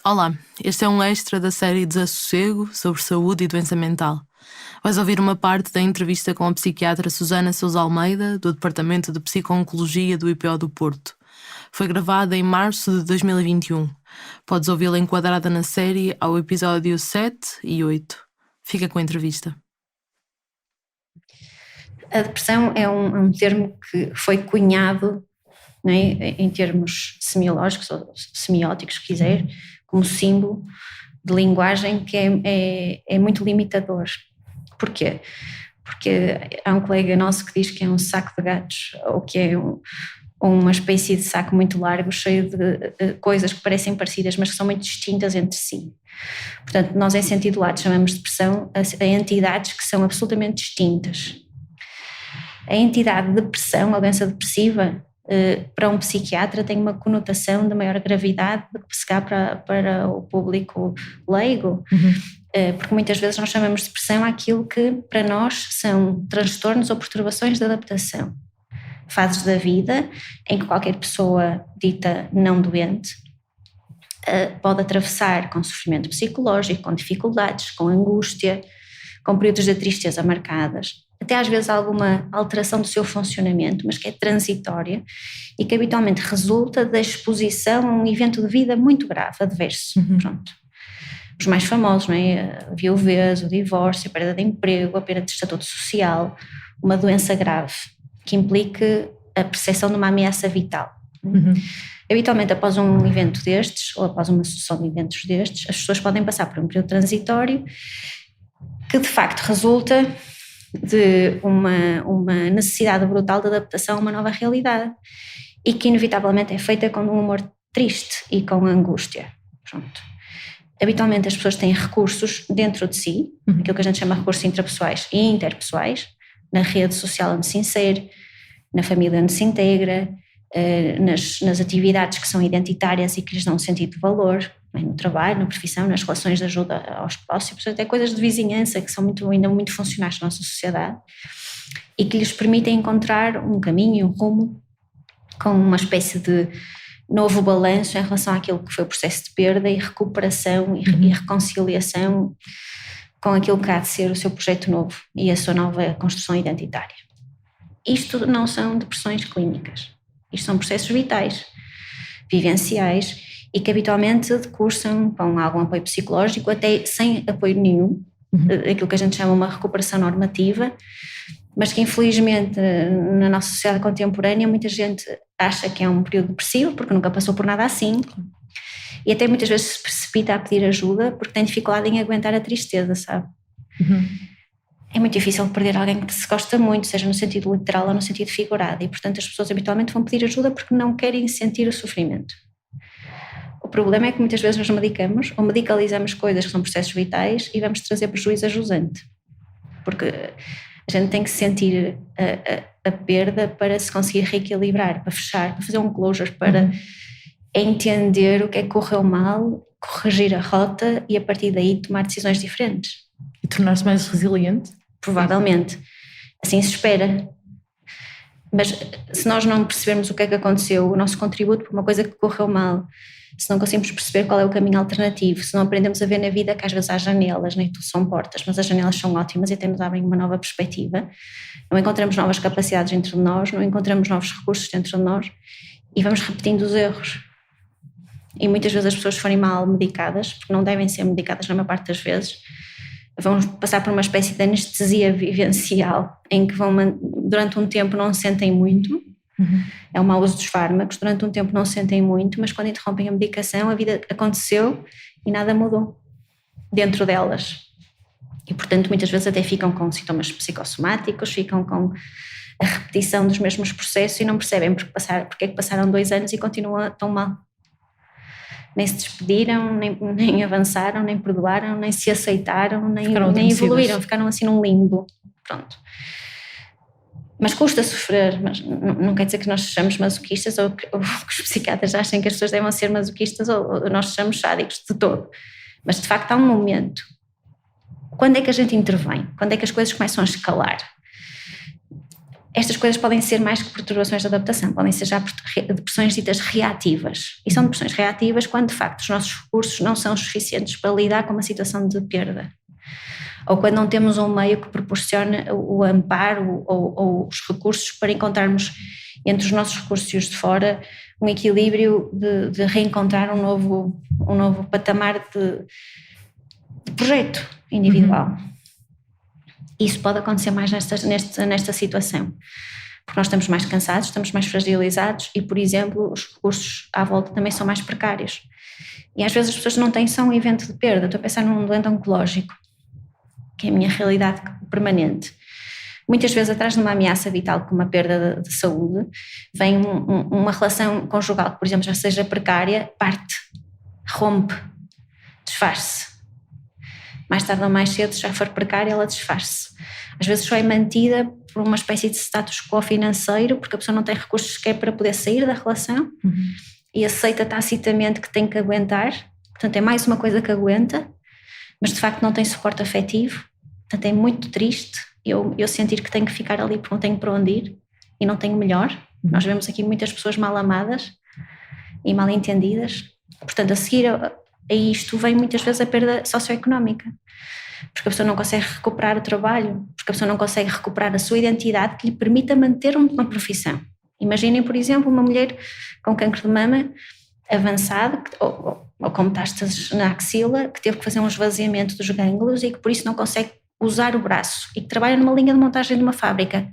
Olá, este é um extra da série Desassossego sobre saúde e doença mental. Vais ouvir uma parte da entrevista com a psiquiatra Susana Sousa Almeida, do Departamento de Psico-Oncologia do IPO do Porto. Foi gravada em março de 2021. Podes ouvi-la enquadrada na série ao episódio 7 e 8. Fica com a entrevista. A depressão é um termo que foi cunhado, não é, em termos semiológicos ou semióticos, se quiser, como símbolo de linguagem que é muito limitador. Porquê? Porque há um colega nosso que diz que é um saco de gatos, ou que é uma espécie de saco muito largo, cheio de coisas que parecem parecidas, mas que são muito distintas entre si. Portanto, nós em sentido lato chamamos de depressão a entidades que são absolutamente distintas. A entidade depressão, a doença depressiva, para um psiquiatra tem uma conotação de maior gravidade do que se dá para o público leigo, porque muitas vezes nós chamamos de depressão aquilo que para nós são transtornos ou perturbações de adaptação. Fases da vida em que qualquer pessoa dita não doente pode atravessar com sofrimento psicológico, com dificuldades, com angústia, com períodos de tristeza marcadas, até às vezes alguma alteração do seu funcionamento, mas que é transitória e que habitualmente resulta da exposição a um evento de vida muito grave, adverso. Pronto. Os mais famosos, não é? A viuvez, o divórcio, a perda de emprego, a perda de estatuto social, uma doença grave que implique a percepção de uma ameaça vital. Habitualmente, após um evento destes, ou após uma sucessão de eventos destes, as pessoas podem passar por um período transitório que de facto resulta de uma necessidade brutal de adaptação a uma nova realidade e que inevitavelmente é feita com um humor triste e com angústia. Pronto. Habitualmente as pessoas têm recursos dentro de si, aquilo que a gente chama de recursos intrapessoais e interpessoais, na rede social onde se insere, na família onde se integra, nas atividades que são identitárias e que lhes dão um sentido de valor, no trabalho, na profissão, nas relações de ajuda aos próximos, até coisas de vizinhança que são ainda muito funcionais na nossa sociedade e que lhes permitem encontrar um caminho, um rumo, com uma espécie de novo balanço em relação àquilo que foi o processo de perda e recuperação e reconciliação com aquilo que há de ser o seu projeto novo e a sua nova construção identitária. Isto não são depressões clínicas, isto são processos vitais, vivenciais, e que habitualmente decursam com algum apoio psicológico, até sem apoio nenhum, aquilo que a gente chama uma recuperação normativa, mas que infelizmente na nossa sociedade contemporânea muita gente acha que é um período depressivo porque nunca passou por nada assim e até muitas vezes se precipita a pedir ajuda porque tem dificuldade em aguentar a tristeza, sabe? É muito difícil perder alguém que se gosta muito, seja no sentido literal ou no sentido figurado, e portanto as pessoas habitualmente vão pedir ajuda porque não querem sentir o sofrimento. O problema é que muitas vezes nos medicamos ou medicalizamos coisas que são processos vitais e vamos trazer prejuízo a jusante, porque a gente tem que sentir a perda para se conseguir reequilibrar, para fechar, para fazer um closure, para entender o que é que correu mal, corrigir a rota e a partir daí tomar decisões diferentes. E tornar-se mais resiliente? Provavelmente. Assim se espera. Mas se nós não percebermos o que é que aconteceu, o nosso contributo para uma coisa que correu mal, se não conseguimos perceber qual é o caminho alternativo, se não aprendemos a ver na vida que às vezes há janelas, nem tudo são portas, mas as janelas são ótimas e até nos abrem uma nova perspectiva, não encontramos novas capacidades dentro de nós, não encontramos novos recursos dentro de nós e vamos repetindo os erros. E muitas vezes as pessoas forem mal medicadas, porque não devem ser medicadas na maior parte das vezes, vão passar por uma espécie de anestesia vivencial, em que durante um tempo não sentem muito, é o mau uso dos fármacos, durante um tempo não sentem muito, mas quando interrompem a medicação a vida aconteceu e nada mudou dentro delas. E portanto muitas vezes até ficam com sintomas psicossomáticos, ficam com a repetição dos mesmos processos e não percebem porque é que passaram 2 anos e continuam tão mal. Nem se despediram, nem avançaram, nem perdoaram, nem se aceitaram, nem evoluíram, ficaram assim num limbo. Pronto. Mas custa sofrer, mas não quer dizer que nós sejamos masoquistas ou que os psiquiatras achem que as pessoas devem ser masoquistas ou nós sejamos sádicos de todo. Mas de facto há um momento. Quando é que a gente intervém? Quando é que as coisas começam a escalar? estas coisas podem ser mais que perturbações de adaptação, podem ser já depressões ditas reativas. E são depressões reativas quando, de facto, os nossos recursos não são suficientes para lidar com uma situação de perda. Ou quando não temos um meio que proporcione o amparo ou os recursos para encontrarmos entre os nossos recursos e os de fora um equilíbrio de reencontrar um novo patamar de projeto individual. Isso pode acontecer mais nesta situação, porque nós estamos mais cansados, estamos mais fragilizados e, por exemplo, os recursos à volta também são mais precários. E às vezes as pessoas não têm só um evento de perda. Estou a pensar num doente oncológico, que é a minha realidade permanente. Muitas vezes atrás de uma ameaça vital como uma perda de saúde, vem uma relação conjugal que, por exemplo, já seja precária, parte, rompe, desfaz-se. Mais tarde ou mais cedo, se já for precária, ela desfaz-se. Às vezes só é mantida por uma espécie de status quo financeiro, porque a pessoa não tem recursos sequer para poder sair da relação e aceita tacitamente que tem que aguentar. Portanto, é mais uma coisa que aguenta, mas de facto não tem suporte afetivo. Portanto, é muito triste eu sentir que tenho que ficar ali porque não tenho para onde ir e não tenho melhor. Nós vemos aqui muitas pessoas mal amadas e mal entendidas. Portanto, a seguir a isto vem muitas vezes a perda socioeconómica, porque a pessoa não consegue recuperar o trabalho, porque a pessoa não consegue recuperar a sua identidade que lhe permita manter uma profissão. Imaginem, por exemplo, uma mulher com cancro de mama avançado ou com metástases na axila, que teve que fazer um esvaziamento dos gânglios e que por isso não consegue usar o braço e que trabalha numa linha de montagem de uma fábrica.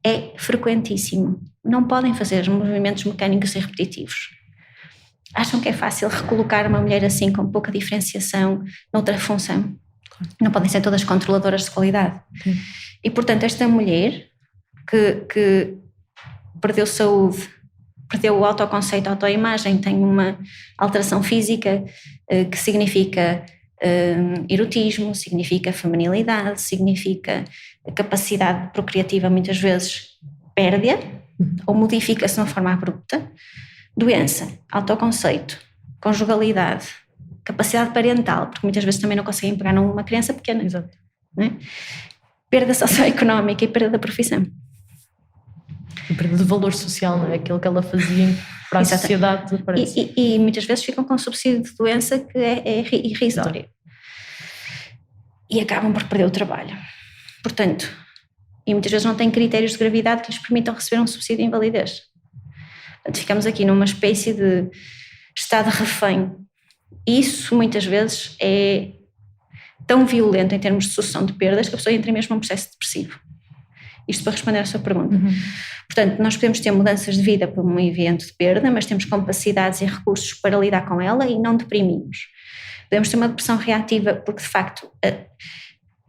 É frequentíssimo. Não podem fazer movimentos mecânicos e repetitivos. Acham que é fácil recolocar uma mulher assim com pouca diferenciação noutra função? Não podem ser todas controladoras de qualidade. E portanto esta mulher que perdeu saúde, perdeu o autoconceito, a autoimagem, tem uma alteração física que significa erotismo, significa feminilidade, significa capacidade procriativa, muitas vezes perde-a ou modifica-se de uma forma abrupta. Doença, autoconceito, conjugalidade, capacidade parental, porque muitas vezes também não conseguem pegar numa criança pequena. Exato. Não é? Perda socioeconómica e perda da profissão. E perda de valor social, não é? Aquilo que ela fazia para a sociedade. E muitas vezes ficam com um subsídio de doença que é irrisório. E acabam por perder o trabalho. Portanto, e muitas vezes não têm critérios de gravidade que lhes permitam receber um subsídio de invalidez. Portanto, ficamos aqui numa espécie de estado refém. Isso muitas vezes é tão violento em termos de sucessão de perdas que a pessoa entra mesmo num processo depressivo. Isto para responder à sua pergunta. Portanto, nós podemos ter mudanças de vida por um evento de perda, mas temos capacidades e recursos para lidar com ela e não deprimimos. Podemos ter uma depressão reativa porque, de facto,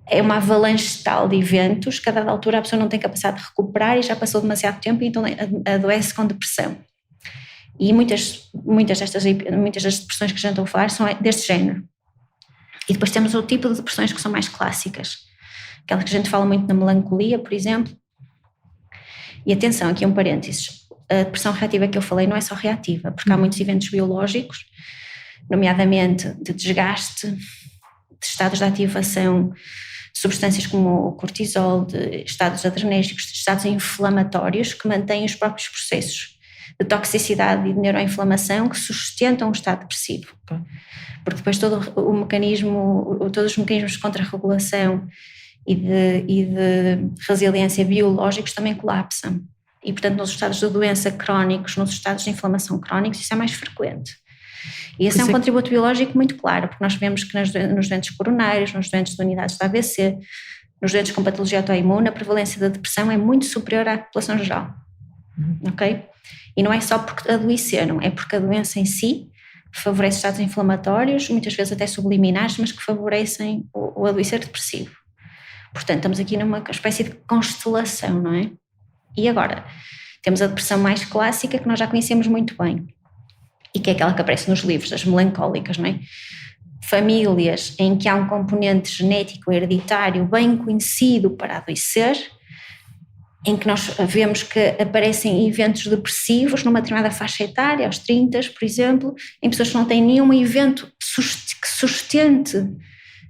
é uma avalanche tal de eventos que a dada altura a pessoa não tem capacidade de recuperar e já passou demasiado tempo e então adoece com depressão. E muitas das depressões que já estou a falar são deste género. E depois temos o tipo de depressões que são mais clássicas. Aquela que a gente fala muito na melancolia, por exemplo. E atenção, aqui um parênteses. A depressão reativa que eu falei não é só reativa, porque há muitos eventos biológicos, nomeadamente de desgaste, de estados de ativação de substâncias como o cortisol, de estados adrenérgicos, de estados inflamatórios que mantêm os próprios processos de toxicidade e de neuroinflamação que sustentam o estado depressivo. Porque depois todos os mecanismos de contrarregulação e de resiliência biológicos também colapsam. E, portanto, nos estados de doença crónicos, nos estados de inflamação crónicos, isso é mais frequente. E esse é um contributo biológico muito claro, porque nós vemos que nos doentes coronários, nos doentes de unidades de AVC, nos doentes com patologia autoimune, a prevalência da depressão é muito superior à população geral. Ok? E não é só porque adoeceram, é porque a doença em si favorece estados inflamatórios, muitas vezes até subliminares, mas que favorecem o adoecer depressivo. Portanto, estamos aqui numa espécie de constelação, não é? E agora, temos a depressão mais clássica que nós já conhecemos muito bem e que é aquela que aparece nos livros, as melancólicas, não é? Famílias em que há um componente genético hereditário bem conhecido para adoecer, em que nós vemos que aparecem eventos depressivos numa determinada faixa etária, aos 30, por exemplo, em pessoas que não têm nenhum evento que sustente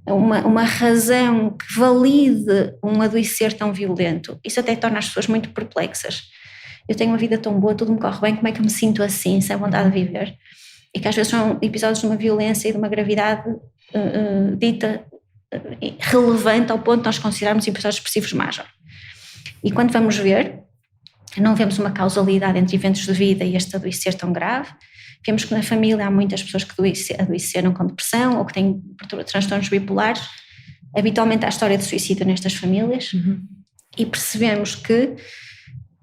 uma razão que valide um adoecer tão violento, isso até torna as pessoas muito perplexas. Eu tenho uma vida tão boa, tudo me corre bem, como é que eu me sinto assim, sem vontade de viver? E que às vezes são episódios de uma violência e de uma gravidade dita relevante ao ponto de nós considerarmos episódios depressivos major. E quando vamos ver, não vemos uma causalidade entre eventos de vida e este adoecer tão grave. Vemos que na família há muitas pessoas que adoeceram com depressão ou que têm transtornos bipolares. Habitualmente há história de suicídio nestas famílias. E percebemos que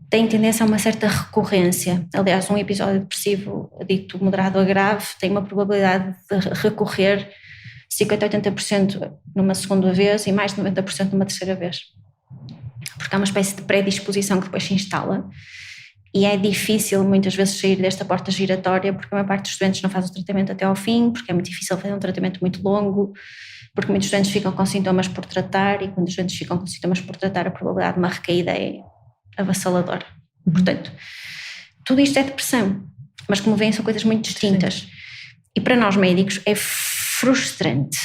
tem tendência a uma certa recorrência. Aliás, um episódio depressivo dito moderado a grave tem uma probabilidade de recorrer 50% a 80% numa segunda vez e mais de 90% numa terceira vez. Porque há uma espécie de predisposição que depois se instala e é difícil muitas vezes sair desta porta giratória porque a maior parte dos doentes não faz o tratamento até ao fim, porque é muito difícil fazer um tratamento muito longo, porque muitos doentes ficam com sintomas por tratar e quando os doentes ficam com sintomas por tratar a probabilidade de uma recaída é avassaladora. Portanto, tudo isto é depressão, mas como veem são coisas muito distintas. Sim. E para nós médicos é frustrante,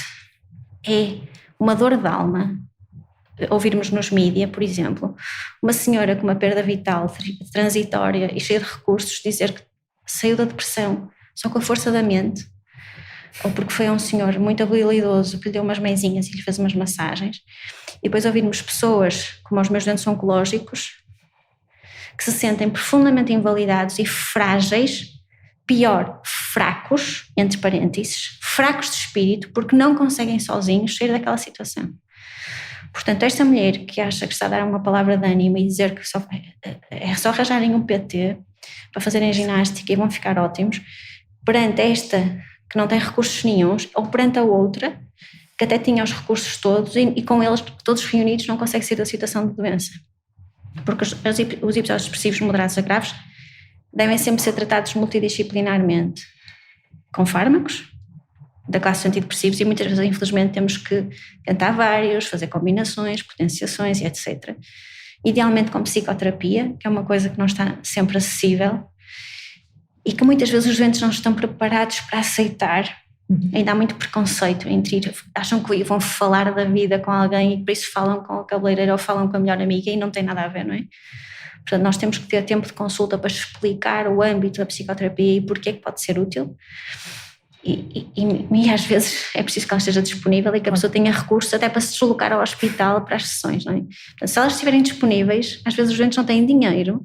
é uma dor de alma ouvirmos nos mídia, por exemplo, uma senhora com uma perda vital transitória e cheia de recursos dizer que saiu da depressão só com a força da mente, ou porque foi um senhor muito habilidoso que lhe deu umas mãezinhas e lhe fez umas massagens, e depois ouvirmos pessoas como os meus doentes oncológicos que se sentem profundamente invalidados e frágeis, pior, fracos, entre parênteses, fracos de espírito, porque não conseguem sozinhos sair daquela situação. Portanto, esta mulher que acha que está a dar uma palavra de ânimo e dizer que é só arranjarem um PT para fazerem ginástica e vão ficar ótimos, perante esta que não tem recursos nenhuns, ou perante a outra que até tinha os recursos todos e com eles todos reunidos não consegue sair da situação de doença. Porque os episódios depressivos moderados a graves devem sempre ser tratados multidisciplinarmente, com fármacos da classe de antidepressivos e muitas vezes, infelizmente, temos que tentar vários, fazer combinações, potenciações e etc. Idealmente com psicoterapia, que é uma coisa que não está sempre acessível e que muitas vezes os doentes não estão preparados para aceitar. Ainda há muito preconceito entre ir, acham que vão falar da vida com alguém e por isso falam com a cabeleireira ou falam com a melhor amiga e não tem nada a ver, não é? Portanto, nós temos que ter tempo de consulta para explicar o âmbito da psicoterapia e porque é que pode ser útil. E às vezes é preciso que ela esteja disponível e que a pessoa tenha recursos até para se deslocar ao hospital para as sessões, não é? Portanto, se elas estiverem disponíveis, às vezes os doentes não têm dinheiro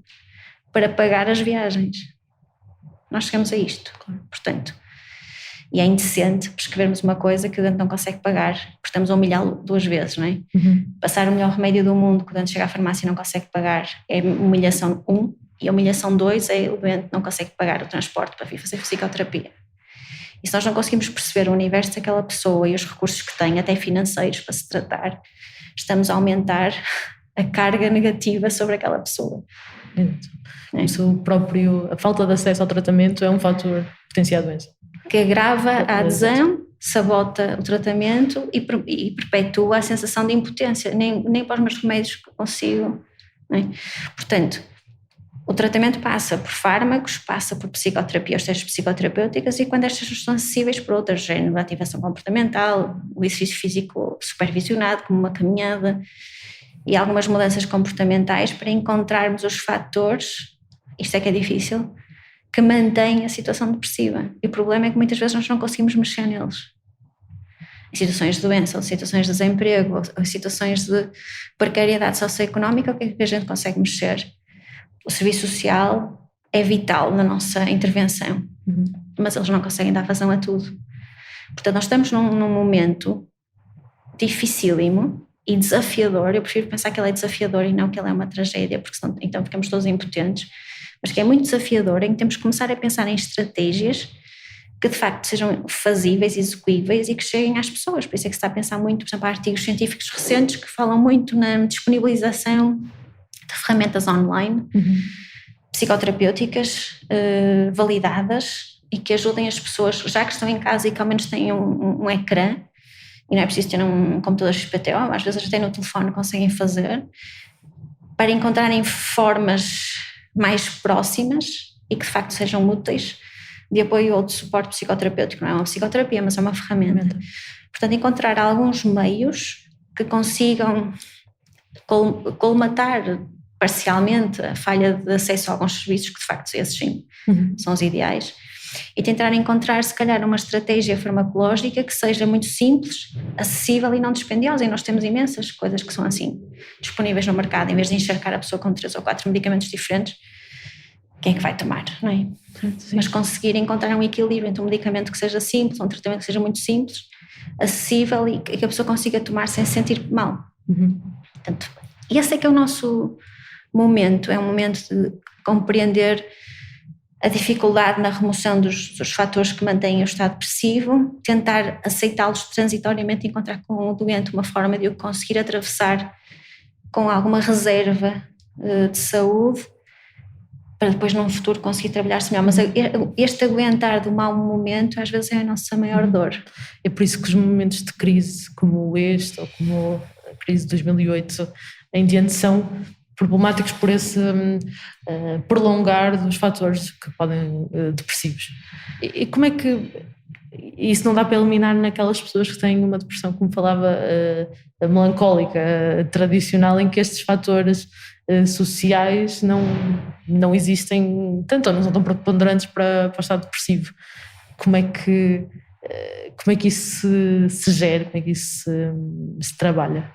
para pagar as viagens. Nós chegamos a isto, portanto. E é indecente prescrevermos uma coisa que o doente não consegue pagar, porque estamos a humilhá-lo 2 vezes, não é? Passar o melhor remédio do mundo que o doente chega à farmácia e não consegue pagar é humilhação 1, e a humilhação 2 é o doente não consegue pagar o transporte para vir fazer psicoterapia. E se nós não conseguimos perceber o universo daquela pessoa e os recursos que tem, até financeiros, para se tratar, estamos a aumentar a carga negativa sobre aquela pessoa. A falta de acesso ao tratamento é um fator que potencia a doença. Que agrava a adesão, sabota o tratamento e perpetua a sensação de impotência. Nem para os meus remédios que consigo. Não é? Portanto, o tratamento passa por fármacos, passa por psicoterapia, os testes psicoterapêuticas e quando estas estão acessíveis por outras, género, a ativação comportamental, o exercício físico supervisionado, como uma caminhada e algumas mudanças comportamentais para encontrarmos os fatores, isto é que é difícil, que mantém a situação depressiva. E o problema é que muitas vezes nós não conseguimos mexer neles. Em situações de doença, ou situações de desemprego, ou situações de precariedade socioeconómica, o que é que a gente consegue mexer? O serviço social é vital na nossa intervenção, mas eles não conseguem dar vazão a tudo. Portanto, nós estamos num momento dificílimo e desafiador. Eu prefiro pensar que ele é desafiador e não que ele é uma tragédia, porque senão, então ficamos todos impotentes. Mas que é muito desafiador, em que temos que começar a pensar em estratégias que de facto sejam fazíveis, execuíveis e que cheguem às pessoas. Por isso é que se está a pensar muito, por exemplo, há artigos científicos recentes que falam muito na disponibilização de ferramentas online, psicoterapêuticas validadas e que ajudem as pessoas, já que estão em casa e que ao menos têm um ecrã, e não é preciso ter um computador XPTO, às vezes até no telefone conseguem fazer, para encontrarem formas mais próximas e que de facto sejam úteis de apoio ou de suporte psicoterapêutico. Não é uma psicoterapia, mas é uma ferramenta. Portanto, encontrar alguns meios que consigam colmatar parcialmente a falha de acesso a alguns serviços, que de facto esses sim são os ideais, e tentar encontrar se calhar uma estratégia farmacológica que seja muito simples, acessível e não dispendiosa. E nós temos imensas coisas que são assim disponíveis no mercado. Em vez de encharcar a pessoa com 3 ou 4 medicamentos diferentes, quem é que vai tomar, não é? Sim. Mas conseguir encontrar um equilíbrio entre um medicamento que seja simples, um tratamento que seja muito simples, acessível e que a pessoa consiga tomar sem se sentir mal. Portanto, esse é que é o nosso momento, é um momento de compreender a dificuldade na remoção dos fatores que mantêm o estado depressivo, tentar aceitá-los transitoriamente e encontrar com o doente uma forma de o conseguir atravessar com alguma reserva de saúde, para depois num futuro conseguir trabalhar-se melhor. Mas este aguentar do mau momento às vezes é a nossa maior dor. É por isso que os momentos de crise como este, ou como a crise de 2008 em diante, são problemáticos por esse prolongar dos fatores que podem depressivos. E como é que isso não dá para eliminar naquelas pessoas que têm uma depressão, como falava, melancólica, tradicional, em que estes fatores sociais não existem tanto, ou não são tão preponderantes para o estado depressivo? Como é que isso se gera, como é que isso se trabalha?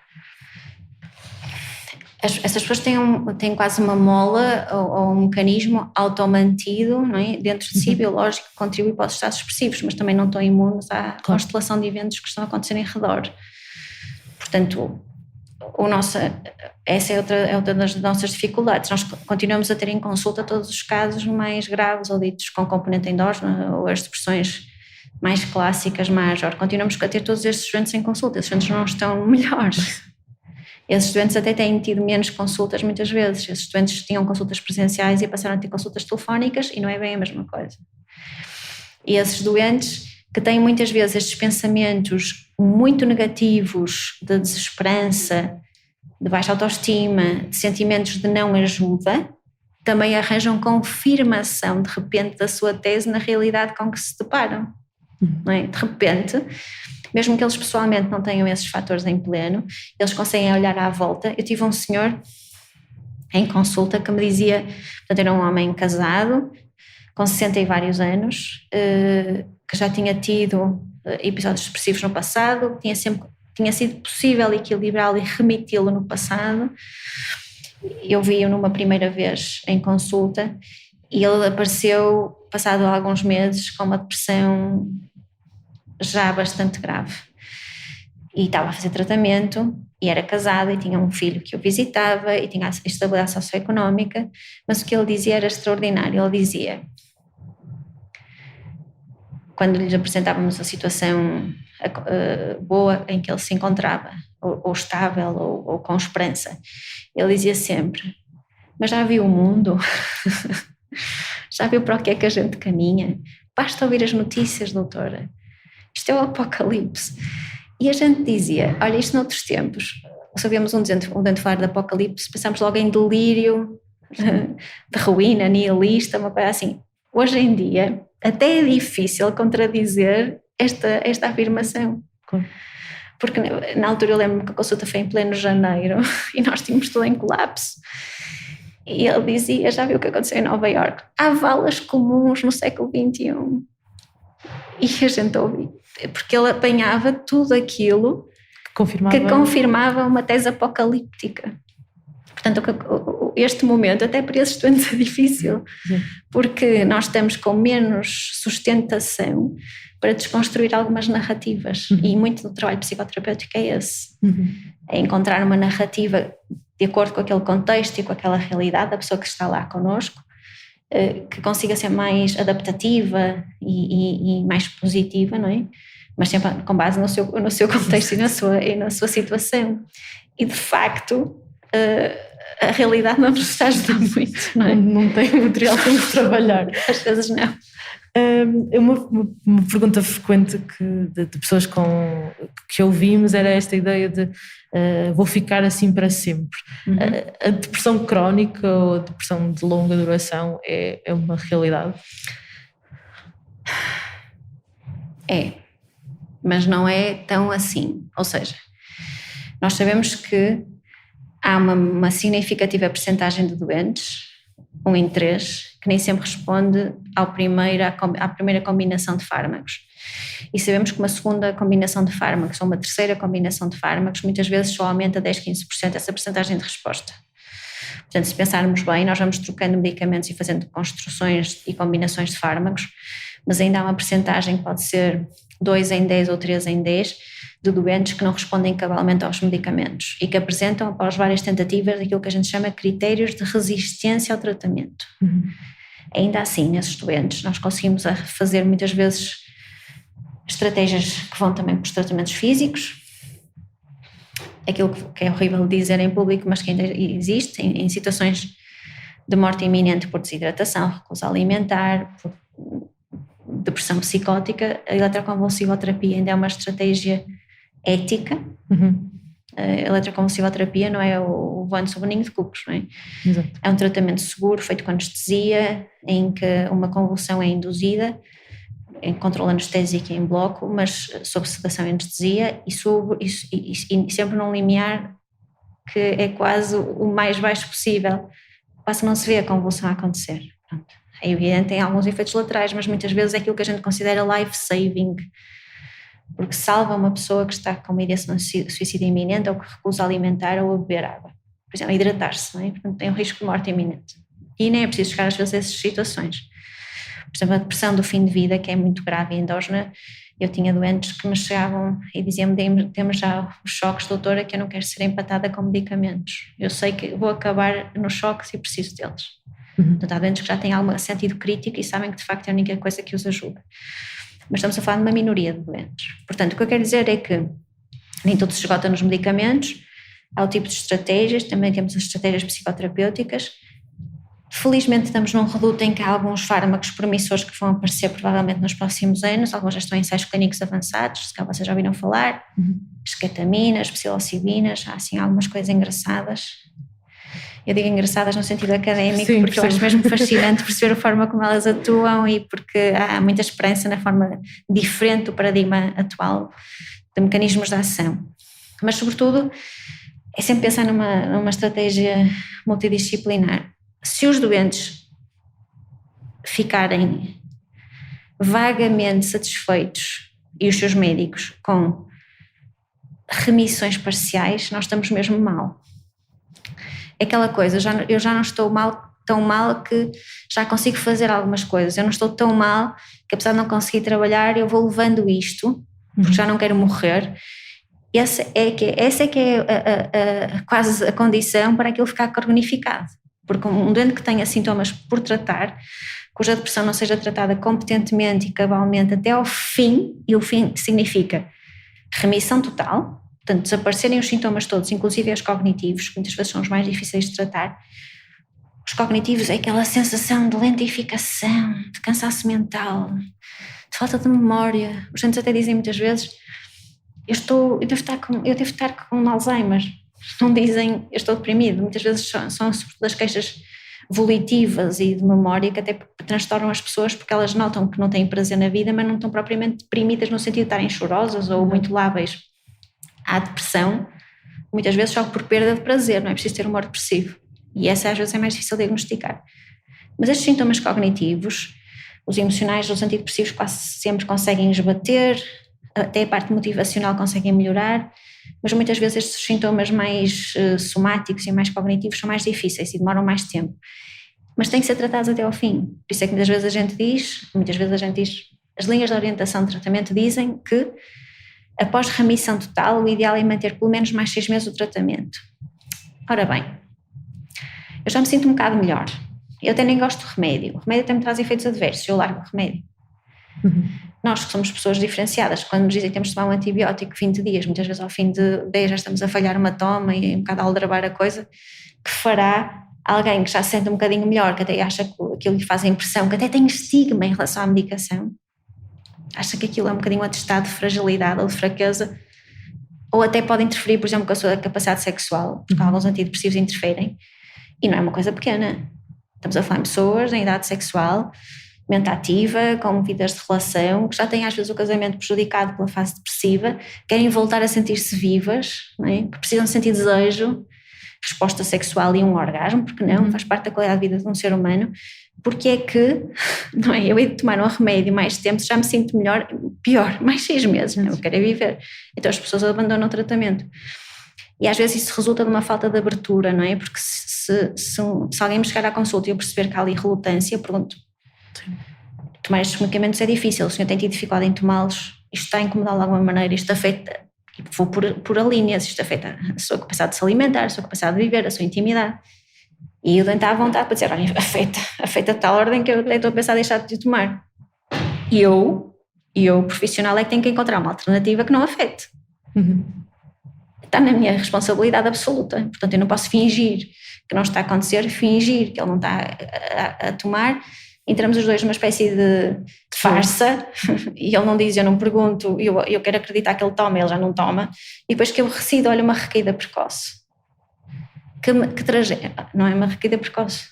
Essas pessoas têm quase uma mola ou um mecanismo automantido, não é? Dentro de si, biológico, que contribui para os estados depressivos, mas também não estão imunes à constelação de eventos que estão a acontecer em redor. Portanto, essa é outra das nossas dificuldades. Nós continuamos a ter em consulta todos os casos mais graves ou ditos com componente endógeno, ou as depressões mais clássicas, major. Continuamos a ter todos estes doentes em consulta. Esses doentes não estão melhores. Esses doentes até têm tido menos consultas muitas vezes. Esses doentes tinham consultas presenciais e passaram a ter consultas telefónicas, e não é bem a mesma coisa. E esses doentes que têm muitas vezes estes pensamentos muito negativos de desesperança, de baixa autoestima, de sentimentos de não ajuda, também arranjam confirmação de repente da sua tese na realidade com que se deparam. Não é? De repente, mesmo que eles pessoalmente não tenham esses fatores em pleno, eles conseguem olhar à volta. Eu tive um senhor em consulta que me dizia, portanto era um homem casado, com 60 e vários anos, que já tinha tido episódios depressivos no passado, tinha sido possível equilibrá-lo e remiti-lo no passado. Eu vi-o numa primeira vez em consulta e ele apareceu, passado alguns meses, com uma depressão já bastante grave. E estava a fazer tratamento, e era casada, e tinha um filho que o visitava, e tinha estabilidade socioeconómica, mas o que ele dizia era extraordinário. Ele dizia, quando lhes apresentávamos a situação boa em que ele se encontrava, ou estável, ou com esperança, ele dizia sempre, mas já viu o mundo? Já viu para o que é que a gente caminha? Basta ouvir as notícias, doutora. Isto é o apocalipse. E a gente dizia, olha, isto noutros tempos, se ouvimos um doente falar de apocalipse, pensamos logo em delírio, de ruína, nihilista, uma coisa assim. Hoje em dia, até é difícil contradizer esta afirmação. Porque na altura eu lembro-me que a consulta foi em pleno janeiro e nós tínhamos tudo em colapso. E ele dizia, já viu o que aconteceu em Nova Iorque? Há valas comuns no século XXI. E a gente ouviu, porque ele apanhava tudo aquilo que confirmava uma tese apocalíptica. Portanto, este momento até para esses estudantes é difícil, porque nós estamos com menos sustentação para desconstruir algumas narrativas, e muito do trabalho psicoterapêutico é esse, é encontrar uma narrativa de acordo com aquele contexto e com aquela realidade da pessoa que está lá connosco, que consiga ser mais adaptativa e mais positiva, não é? Mas sempre com base no seu contexto e na sua situação. E de facto a realidade não nos está a ajudar muito, não é? Não tem material para nos trabalhar. Às vezes não. Uma pergunta frequente de pessoas que ouvimos era esta ideia de vou ficar assim para sempre. A depressão crónica ou a depressão de longa duração é uma realidade? É, mas não é tão assim. Ou seja, nós sabemos que há uma significativa percentagem de doentes, 1 em 3, que nem sempre responde à primeira combinação de fármacos. E sabemos que uma segunda combinação de fármacos ou uma terceira combinação de fármacos muitas vezes só aumenta 10-15% essa percentagem de resposta. Portanto, se pensarmos bem, nós vamos trocando medicamentos e fazendo construções e combinações de fármacos, mas ainda há uma percentagem que pode ser 2 em 10 ou 3 em 10 de doentes que não respondem cabalmente aos medicamentos e que apresentam, após várias tentativas, aquilo que a gente chama critérios de resistência ao tratamento. Ainda assim, nesses doentes, nós conseguimos fazer muitas vezes estratégias que vão também para os tratamentos físicos, aquilo que é horrível dizer em público, mas que ainda existe, em situações de morte iminente por desidratação, recusa alimentar, por depressão psicótica, a eletroconvulsivoterapia ainda é uma estratégia ética. A eletroconvulsivoterapia não é o voando sobre o ninho de cucos, não é? Exato. É um tratamento seguro, feito com anestesia, em que uma convulsão é induzida, em controle anestésico em bloco, mas sob sedação e anestesia e sempre num limiar que é quase o mais baixo possível, quase não se vê a convulsão a acontecer. Pronto. É evidente, tem alguns efeitos laterais, mas muitas vezes é aquilo que a gente considera life-saving, porque salva uma pessoa que está com uma ideação de suicídio iminente ou que recusa alimentar ou a beber água. Por exemplo, hidratar-se, não é? Portanto, tem um risco de morte iminente. E nem é preciso chegar às vezes a essas situações. Por exemplo, a depressão do fim de vida, que é muito grave e endógena, eu tinha doentes que me chegavam e diziam-me: temos já os choques, doutora, que eu não quero ser empatada com medicamentos. Eu sei que vou acabar nos choques e preciso deles. Portanto, há doentes que já têm algum sentido crítico e sabem que de facto é a única coisa que os ajuda. Mas estamos a falar de uma minoria de doentes. Portanto, o que eu quero dizer é que nem tudo se esgota nos medicamentos, há o tipo de estratégias, também temos as estratégias psicoterapêuticas. Felizmente estamos num reduto em que há alguns fármacos promissores que vão aparecer provavelmente nos próximos anos, alguns já estão em ensaios clínicos avançados, se calhar vocês já ouviram falar, escetaminas, psilocibinas, há assim algumas coisas engraçadas. Eu digo engraçadas no sentido académico, sim, porque eu acho mesmo fascinante perceber a forma como elas atuam e porque há muita esperança na forma diferente do paradigma atual de mecanismos de ação. Mas, sobretudo, é sempre pensar numa estratégia multidisciplinar. Se os doentes ficarem vagamente satisfeitos e os seus médicos com remissões parciais, nós estamos mesmo mal. É aquela coisa, eu já não estou tão mal que já consigo fazer algumas coisas, eu não estou tão mal que apesar de não conseguir trabalhar eu vou levando isto, porque já não quero morrer. Essa é que é quase a condição para aquilo ficar cronificado, porque um doente que tenha sintomas por tratar, cuja depressão não seja tratada competentemente e cabalmente até ao fim, e o fim significa remissão total, portanto desaparecerem os sintomas todos, inclusive os cognitivos, que muitas vezes são os mais difíceis de tratar. Os cognitivos é aquela sensação de lentificação, de cansaço mental, de falta de memória. Os doentes até dizem muitas vezes: eu devo estar com Alzheimer. Não dizem eu estou deprimido. Muitas vezes são sobretudo as queixas volitivas e de memória que até transtornam as pessoas, porque elas notam que não têm prazer na vida, mas não estão propriamente deprimidas no sentido de estarem chorosas ou muito lábeis. Há depressão, muitas vezes só por perda de prazer, não é preciso ter humor depressivo. E essa às vezes é mais difícil de diagnosticar. Mas estes sintomas cognitivos, os emocionais, os antidepressivos quase sempre conseguem esbater, até a parte motivacional conseguem melhorar, mas muitas vezes estes sintomas mais somáticos e mais cognitivos são mais difíceis e demoram mais tempo. Mas têm que ser tratados até ao fim. Por isso é que muitas vezes a gente diz, as linhas de orientação de tratamento dizem que após remissão total, o ideal é manter pelo menos mais 6 meses o tratamento. Ora bem, eu já me sinto um bocado melhor. Eu até nem gosto de remédio. O remédio até me traz efeitos adversos, eu largo o remédio. Nós que somos pessoas diferenciadas, quando nos dizem que temos de tomar um antibiótico 20 dias, muitas vezes ao fim de 10 já estamos a falhar uma toma e um bocado a aldrabar a coisa, que fará alguém que já se sente um bocadinho melhor, que até acha que aquilo lhe faz a impressão, que até tem estigma em relação à medicação, acha que aquilo é um bocadinho um atestado de fragilidade ou de fraqueza, ou até pode interferir, por exemplo, com a sua capacidade sexual, porque alguns antidepressivos interferem, e não é uma coisa pequena. Estamos a falar de pessoas em idade sexual mente ativa, com vidas de relação, que já têm às vezes o casamento prejudicado pela fase depressiva, querem voltar a sentir-se vivas, não é? Que precisam sentir desejo, resposta sexual e um orgasmo, porque não, faz parte da qualidade de vida de um ser humano. Porque é que, não é, eu hei de tomar um remédio mais tempo, já me sinto melhor, pior, mais 6 meses, não, eu quero é viver. Então as pessoas abandonam o tratamento. E às vezes isso resulta de uma falta de abertura, não é? Porque se alguém me chegar à consulta e eu perceber que há ali relutância, eu pergunto, tomar estes medicamentos é difícil, o senhor tem tido dificuldade em tomá-los, isto está a incomodá-lo de alguma maneira, isto afeta, e vou por linhas, isto afeta a sua capacidade de se alimentar, a sua capacidade de viver, a sua intimidade. E o doente está à vontade para dizer, olha, afeta de tal ordem que eu até estou a pensar em deixar de tomar. E eu, profissional, é que tenho que encontrar uma alternativa que não afete. Está na minha responsabilidade absoluta. Portanto, eu não posso fingir que não está a acontecer, fingir que ele não está a tomar. Entramos os dois numa espécie de farsa e ele não diz, eu não pergunto, eu quero acreditar que ele toma, ele já não toma. E depois que eu recido, olha, uma recaída precoce. Que tragédia, não é uma recaída precoce,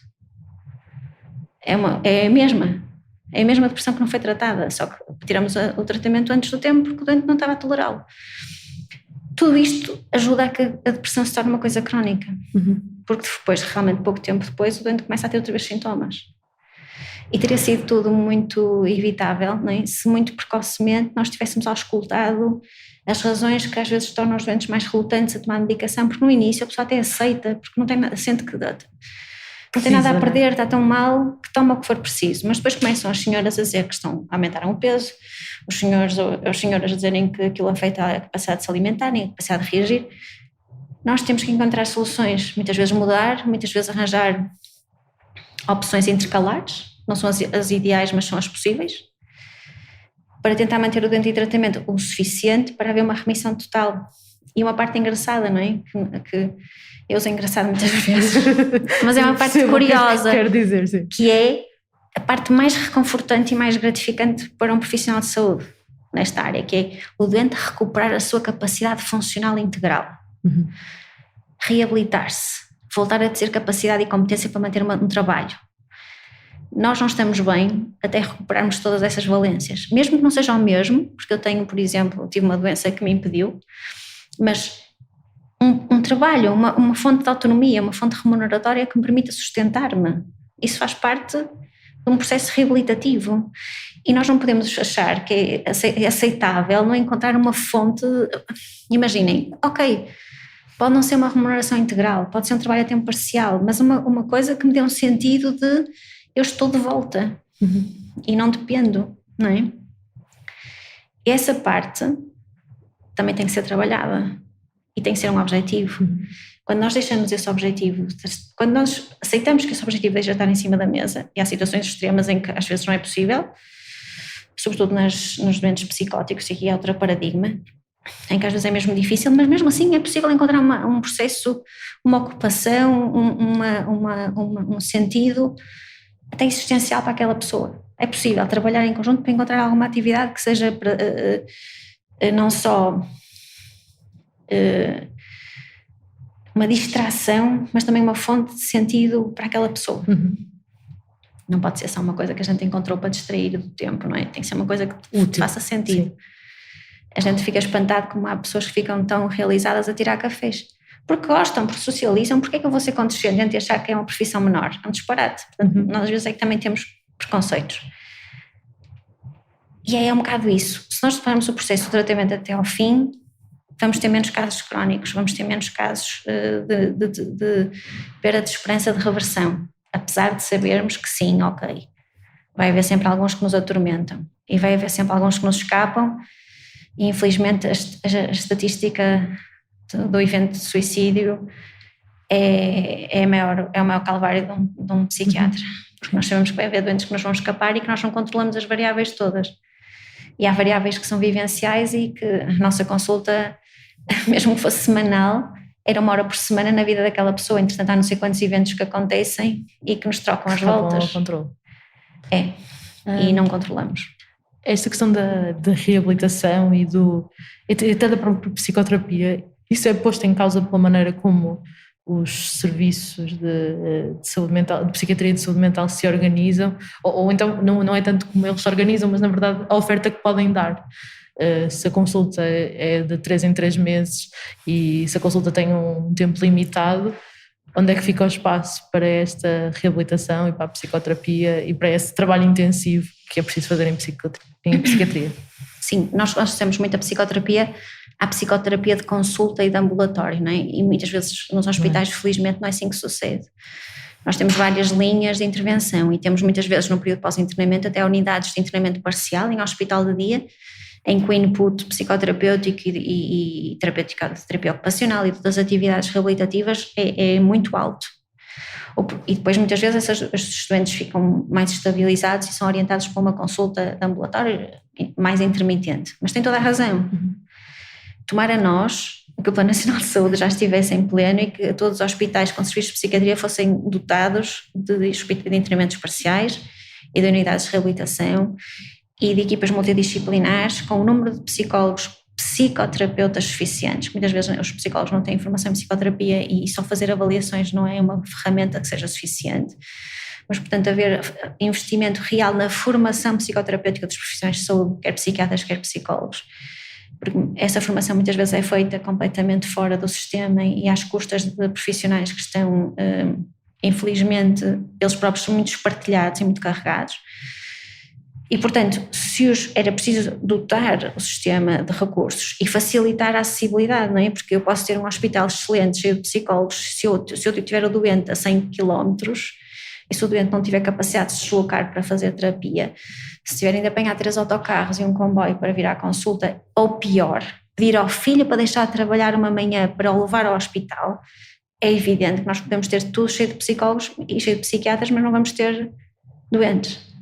é a mesma depressão que não foi tratada, só que tiramos o tratamento antes do tempo porque o doente não estava a tolerá-lo. Tudo isto ajuda a que a depressão se torne uma coisa crónica, porque depois, realmente pouco tempo depois, o doente começa a ter outra vez sintomas. E teria sido tudo muito evitável, não é? Se muito precocemente nós tivéssemos auscultado as razões que às vezes tornam os doentes mais relutantes a tomar medicação, porque no início a pessoa até aceita, porque não tem nada, sente que não tem nada a perder, está tão mal que toma o que for preciso. Mas depois começam as senhoras a dizer que aumentaram o peso, os senhores ou as senhoras a dizerem que aquilo afeta a capacidade de se alimentarem, a capacidade de reagir. Nós temos que encontrar soluções, muitas vezes mudar, muitas vezes arranjar opções intercalares, não são as ideais, mas são as possíveis, para tentar manter o doente em tratamento o suficiente para haver uma remissão total. E uma parte engraçada, não é? Que eu uso engraçado muitas vezes, mas é uma parte curiosa, quero dizer, sim. Que é a parte mais reconfortante e mais gratificante para um profissional de saúde nesta área, que é o doente recuperar a sua capacidade funcional integral, reabilitar-se, voltar a ter capacidade e competência para manter um trabalho. Nós não estamos bem até recuperarmos todas essas valências, mesmo que não seja o mesmo, porque eu tenho, por exemplo, tive uma doença que me impediu, mas um trabalho, uma fonte de autonomia, uma fonte remuneratória que me permita sustentar-me, isso faz parte de um processo reabilitativo. E nós não podemos achar que é aceitável não encontrar uma fonte. Imaginem, ok, pode não ser uma remuneração integral, pode ser um trabalho a tempo parcial, mas uma coisa que me dê um sentido de eu estou de volta e não dependo, não é? E essa parte também tem que ser trabalhada e tem que ser um objetivo. Quando nós deixamos esse objetivo, quando nós aceitamos que esse objetivo deixa de estar em cima da mesa, e há situações extremas em que às vezes não é possível, sobretudo nos doentes psicóticos, e aqui há outro paradigma, em que às vezes é mesmo difícil, mas mesmo assim é possível encontrar um processo, uma ocupação, um sentido até existencial para aquela pessoa. É possível trabalhar em conjunto para encontrar alguma atividade que seja não só uma distração, mas também uma fonte de sentido para aquela pessoa. Não pode ser só uma coisa que a gente encontrou para distrair do tempo, não é? Tem que ser uma coisa que faça sentido. Sim. A gente fica espantado como há pessoas que ficam tão realizadas a tirar cafés. Porque gostam, porque socializam. Porque é que eu vou ser condescendente e achar que é uma profissão menor? É um disparate. Portanto, nós às vezes é que também temos preconceitos. E é um bocado isso. Se nós levarmos o processo do tratamento até ao fim, vamos ter menos casos crónicos, vamos ter menos casos de perda de esperança de reversão. Apesar de sabermos que sim, ok, vai haver sempre alguns que nos atormentam e vai haver sempre alguns que nos escapam, e infelizmente a estatística do evento de suicídio é o maior calvário de um psiquiatra, porque nós sabemos que vai haver doentes que nos vão escapar e que nós não controlamos as variáveis todas, e há variáveis que são vivenciais e que a nossa consulta, mesmo que fosse semanal, era 1 hora por semana na vida daquela pessoa. Entretanto, há não sei quantos eventos que acontecem e que nos trocam as voltas. Controle. E não controlamos. Esta questão da reabilitação e até da própria psicoterapia, isso é posto em causa pela maneira como os serviços de saúde mental, de psiquiatria e de saúde mental se organizam, ou então não é tanto como eles se organizam, mas na verdade a oferta que podem dar. Se a consulta é de 3 em 3 meses e se a consulta tem um tempo limitado, onde é que fica o espaço para esta reabilitação e para a psicoterapia e para esse trabalho intensivo que é preciso fazer em psiquiatria? Sim, nós temos muita psicoterapia, há psicoterapia de consulta e de ambulatório, não é? E muitas vezes nos hospitais, felizmente, não é assim que sucede. Nós temos várias linhas de intervenção e temos muitas vezes no período pós-internamento até unidades de internamento parcial em hospital de dia, em que o input psicoterapêutico e terapêutica de terapia ocupacional e de outras atividades reabilitativas é muito alto. E depois muitas vezes esses estudantes ficam mais estabilizados e são orientados para uma consulta de ambulatório mais intermitente. Mas tem toda a razão. Tomara nós que o Plano Nacional de Saúde já estivesse em pleno e que todos os hospitais com serviços de psiquiatria fossem dotados de internamentos parciais e de unidades de reabilitação e de equipas multidisciplinares com o número de psicólogos, psicoterapeutas suficientes. Muitas vezes os psicólogos não têm formação em psicoterapia e só fazer avaliações não é uma ferramenta que seja suficiente. Mas, portanto, haver investimento real na formação psicoterapêutica dos profissionais de saúde, quer psiquiatras, quer psicólogos. Porque essa formação muitas vezes é feita completamente fora do sistema e às custas de profissionais que estão, infelizmente, eles próprios são muito espartilhados e muito carregados. E, portanto, era preciso dotar o sistema de recursos e facilitar a acessibilidade, não é? Porque eu posso ter um hospital excelente, cheio de psicólogos, se eu tiver o doente a 100 km e se o doente não tiver capacidade de se deslocar para fazer terapia, se tiverem de apanhar 3 autocarros e um comboio para vir à consulta, ou pior, pedir ao filho para deixar de trabalhar uma manhã para o levar ao hospital, é evidente que nós podemos ter tudo cheio de psicólogos e cheio de psiquiatras, mas não vamos ter doentes.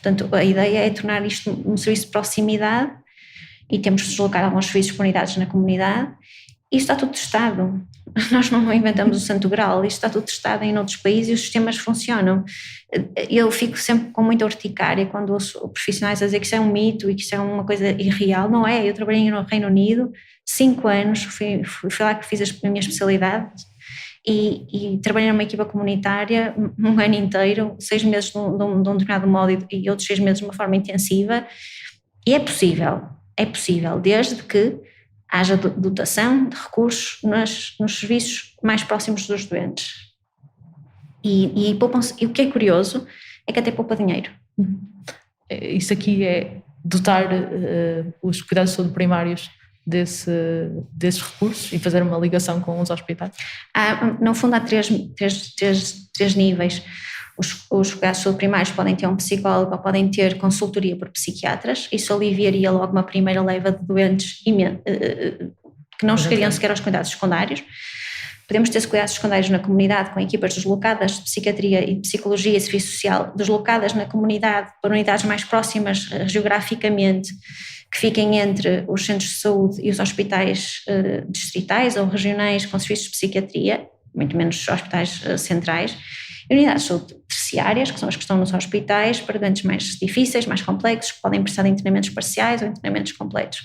Portanto, a ideia é tornar isto um serviço de proximidade e temos de deslocar alguns serviços por unidades na comunidade. Isto está tudo testado. Nós não inventamos o santo grau, isto está tudo testado em outros países e os sistemas funcionam. Eu fico sempre com muita urticária quando ouço profissionais a dizer que isto é um mito e que isto é uma coisa irreal. Não é, eu trabalhei no Reino Unido 5 anos, fui lá que fiz a minha especialidade e trabalhei numa equipa comunitária um ano inteiro, 6 meses de um determinado modo e outros 6 meses de uma forma intensiva, e é possível, desde que haja dotação de recursos nos serviços mais próximos dos doentes. E o que é curioso é que até poupa dinheiro. Isso aqui é dotar os cuidados de saúde primários desses recursos e fazer uma ligação com os hospitais? No fundo há três níveis. Os cuidados de saúde primários podem ter um psicólogo ou podem ter consultoria por psiquiatras. Isso aliviaria logo uma primeira leva de doentes que não chegariam sequer aos cuidados secundários. Podemos ter cuidados secundários na comunidade com equipas deslocadas de psiquiatria e de psicologia e serviço social deslocadas na comunidade para unidades mais próximas geograficamente, que fiquem entre os centros de saúde e os hospitais distritais ou regionais com serviços de psiquiatria, muito menos hospitais centrais, e unidades de saúde terciárias, que são as que estão nos hospitais, para doentes mais difíceis, mais complexos, que podem precisar de internamentos parciais ou internamentos completos.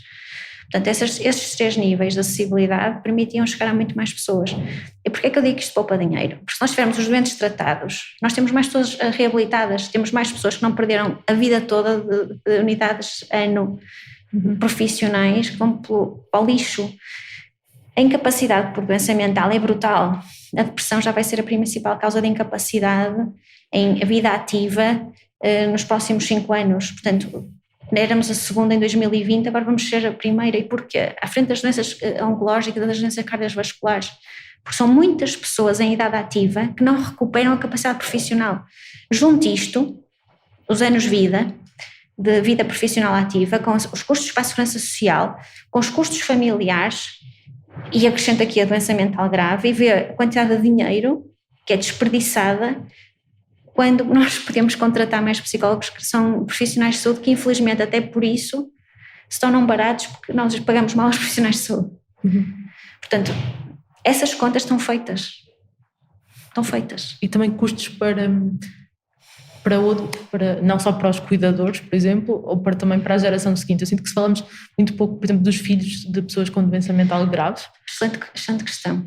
Portanto, esses 3 níveis de acessibilidade permitiam chegar a muito mais pessoas. E porquê é que eu digo que isto poupa dinheiro? Porque se nós tivermos os doentes tratados, nós temos mais pessoas reabilitadas, temos mais pessoas que não perderam a vida toda de unidades ano profissionais que vão para o lixo. A incapacidade por doença mental é brutal. A depressão já vai ser a principal causa de incapacidade em vida ativa nos próximos 5 anos. Portanto, éramos a segunda em 2020, agora vamos ser a primeira. E porquê? À frente das doenças oncológicas, das doenças cardiovasculares. Porque são muitas pessoas em idade ativa que não recuperam a capacidade profissional. Junte isto, os anos de vida profissional ativa, com os custos para a segurança social, com os custos familiares, e acrescenta aqui a doença mental grave e vê a quantidade de dinheiro que é desperdiçada quando nós podemos contratar mais psicólogos que são profissionais de saúde, que infelizmente até por isso se tornam baratos porque nós pagamos mal aos profissionais de saúde. Portanto, essas contas estão feitas. E também custos para não só para os cuidadores, por exemplo, ou também para a geração seguinte. Eu sinto que se falamos muito pouco, por exemplo, dos filhos de pessoas com doença mental grave. Excelente questão.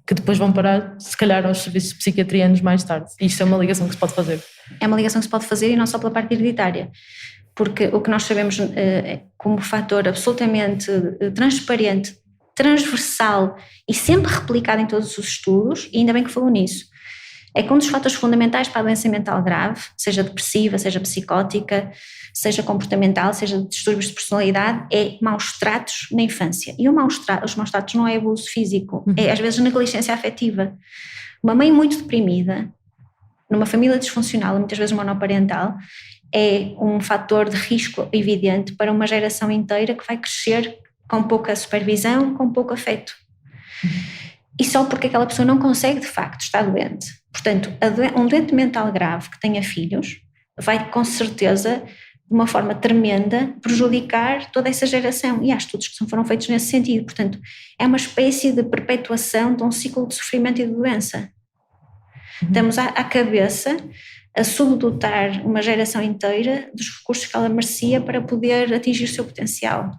que depois vão parar, se calhar, aos serviços de psiquiatria anos mais tarde. Isto é uma ligação que se pode fazer. É uma ligação que se pode fazer, e não só pela parte hereditária, porque o que nós sabemos como fator absolutamente transparente, transversal e sempre replicado em todos os estudos, e ainda bem que falou nisso, é que um dos fatores fundamentais para a doença mental grave, seja depressiva, seja psicótica, seja comportamental, seja de distúrbios de personalidade, é maus tratos na infância. E os maus tratos não é abuso físico, é às vezes negligência afetiva. Uma mãe muito deprimida, numa família disfuncional, muitas vezes monoparental, é um fator de risco evidente para uma geração inteira que vai crescer com pouca supervisão, com pouco afeto. E só porque aquela pessoa não consegue, de facto, estar doente. Portanto, um doente mental grave que tenha filhos vai, com certeza, de uma forma tremenda, prejudicar toda essa geração. E há estudos que foram feitos nesse sentido. Portanto, é uma espécie de perpetuação de um ciclo de sofrimento e de doença. Estamos à cabeça a subdotar uma geração inteira dos recursos que ela merecia para poder atingir o seu potencial.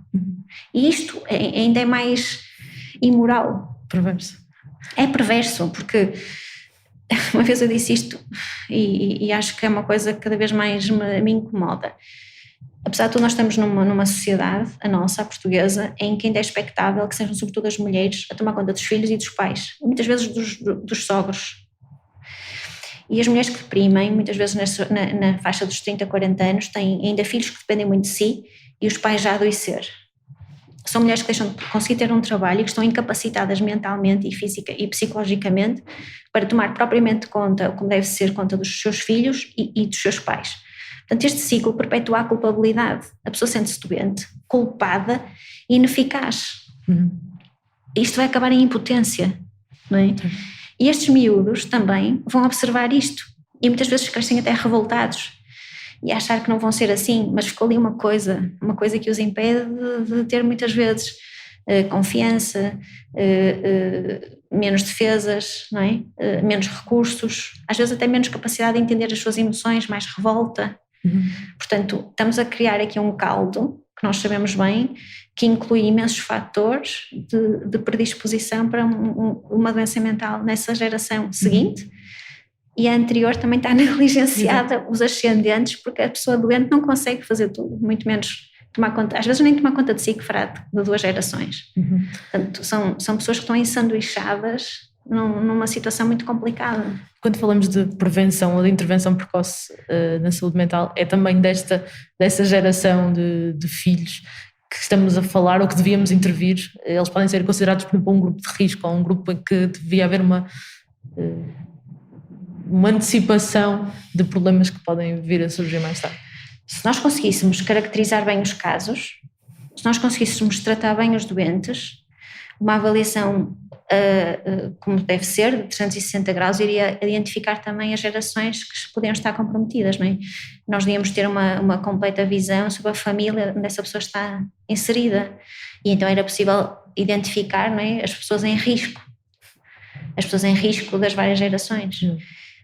E isto ainda é mais imoral. Perverso. É perverso, porque uma vez eu disse isto e acho que é uma coisa que cada vez mais me incomoda. Apesar de tudo, nós estamos numa sociedade, a nossa, a portuguesa, em que ainda é expectável que sejam sobretudo as mulheres a tomar conta dos filhos e dos pais, muitas vezes dos sogros. E as mulheres que deprimem, muitas vezes na faixa dos 30, 40 anos, têm ainda filhos que dependem muito de si e os pais já a adoecer. São mulheres que deixam de conseguir ter um trabalho e que estão incapacitadas mentalmente e física e psicologicamente para tomar propriamente conta, como deve ser, conta dos seus filhos e dos seus pais. Portanto, este ciclo perpetua a culpabilidade. A pessoa sente-se doente, culpada e ineficaz. Isto vai acabar em impotência, não é? E estes miúdos também vão observar isto e muitas vezes crescem até revoltados e achar que não vão ser assim, mas ficou ali uma coisa que os impede de ter muitas vezes confiança, menos defesas, não é? Menos recursos, às vezes até menos capacidade de entender as suas emoções, mais revolta. Portanto, estamos a criar aqui um caldo que nós sabemos bem, que inclui imensos fatores de predisposição para uma doença mental nessa geração seguinte. E a anterior também está negligenciada, os ascendentes, porque a pessoa doente não consegue fazer tudo, muito menos tomar conta, às vezes nem tomar conta de si, que fará de 2 gerações. Portanto, são pessoas que estão ensanduichadas numa situação muito complicada. Quando falamos de prevenção ou de intervenção precoce na saúde mental, é também dessa geração de filhos que estamos a falar ou que devíamos intervir. Eles podem ser considerados, por exemplo, um grupo de risco ou um grupo em que devia haver uma antecipação de problemas que podem vir a surgir mais tarde. Se nós conseguíssemos caracterizar bem os casos, se nós conseguíssemos tratar bem os doentes, uma avaliação como deve ser, de 360 graus, iria identificar também as gerações que podiam estar comprometidas, não é? Nós devíamos ter uma completa visão sobre a família onde essa pessoa está inserida, e então era possível identificar, não é, as pessoas em risco das várias gerações.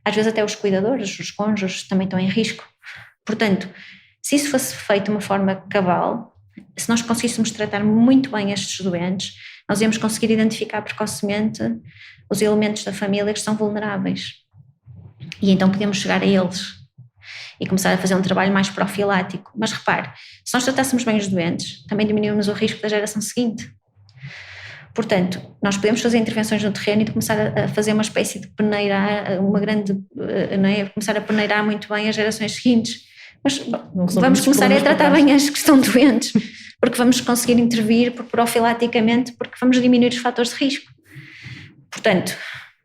Às vezes até os cuidadores, os cônjuges também estão em risco. Portanto, se isso fosse feito de uma forma cabal, se nós conseguíssemos tratar muito bem estes doentes, nós íamos conseguir identificar precocemente os elementos da família que estão vulneráveis. E então podemos chegar a eles e começar a fazer um trabalho mais profilático. Mas repare, se nós tratássemos bem os doentes, também diminuímos o risco da geração seguinte. Portanto, nós podemos fazer intervenções no terreno e começar a fazer uma espécie de peneirar, não é? Começar a peneirar muito bem as gerações seguintes. Mas vamos começar a tratar bem as que estão doentes, porque vamos conseguir intervir profilaticamente, porque vamos diminuir os fatores de risco. Portanto,